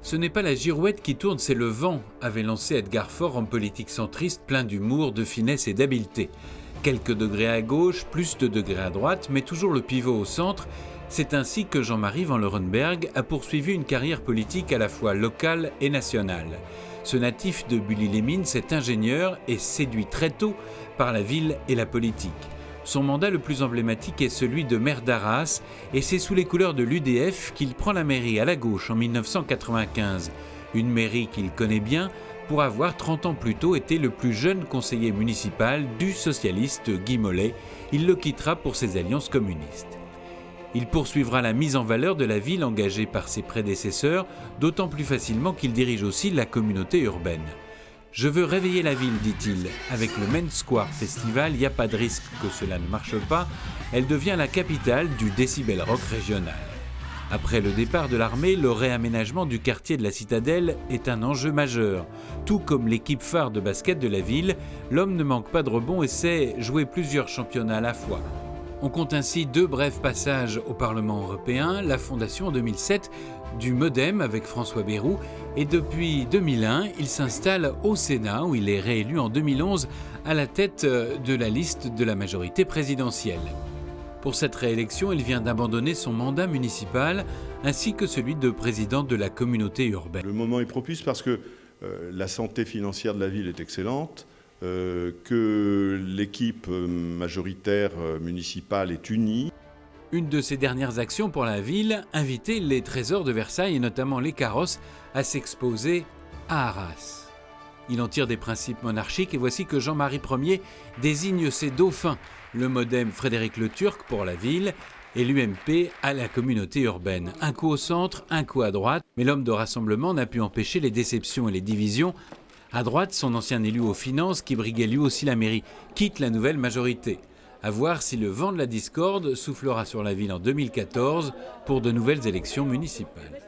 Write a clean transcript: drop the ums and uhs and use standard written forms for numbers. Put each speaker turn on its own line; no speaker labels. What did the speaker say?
Ce n'est pas la girouette qui tourne, c'est le vent, avait lancé Edgar Faure, homme politique centriste, plein d'humour, de finesse et d'habileté. Quelques degrés à gauche, plus de degrés à droite, mais toujours le pivot au centre. C'est ainsi que Jean-Marie Van Leeuwenbergh a poursuivi une carrière politique à la fois locale et nationale. Ce natif de Bully-les-Mines, cet ingénieur, est séduit très tôt par la ville et la politique. Son mandat le plus emblématique est celui de maire d'Arras, et c'est sous les couleurs de l'UDF qu'il prend la mairie à la gauche en 1995. Une mairie qu'il connaît bien pour avoir 30 ans plus tôt été le plus jeune conseiller municipal du socialiste Guy Mollet. Il le quittera pour ses alliances communistes. Il poursuivra la mise en valeur de la ville engagée par ses prédécesseurs, d'autant plus facilement qu'il dirige aussi la communauté urbaine. « Je veux réveiller la ville », dit-il. Avec le Main Square Festival, il n'y a pas de risque que cela ne marche pas. Elle devient la capitale du décibel rock régional. Après le départ de l'armée, le réaménagement du quartier de la Citadelle est un enjeu majeur. Tout comme l'équipe phare de basket de la ville, l'homme ne manque pas de rebond et sait jouer plusieurs championnats à la fois. On compte ainsi 2 brefs passages au Parlement européen, la fondation en 2007 du MoDem avec François Bayrou, et depuis 2001, il s'installe au Sénat où il est réélu en 2011 à la tête de la liste de la majorité présidentielle. Pour cette réélection, il vient d'abandonner son mandat municipal ainsi que celui de président de la communauté urbaine.
Le moment est propice parce que la santé financière de la ville est excellente, que l'équipe majoritaire municipale est unie.
Une de ses dernières actions pour la ville, inviter les trésors de Versailles et notamment les carrosses à s'exposer à Arras. Il en tire des principes monarchiques et voici que Jean-Marie Ier désigne ses dauphins, le MoDem Frédéric Le Turc pour la ville et l'UMP à la communauté urbaine. Un coup au centre, un coup à droite, mais l'homme de rassemblement n'a pu empêcher les déceptions et les divisions. À droite, son ancien élu aux finances, qui briguait lui aussi la mairie, quitte la nouvelle majorité. À voir si le vent de la discorde soufflera sur la ville en 2014 pour de nouvelles élections municipales.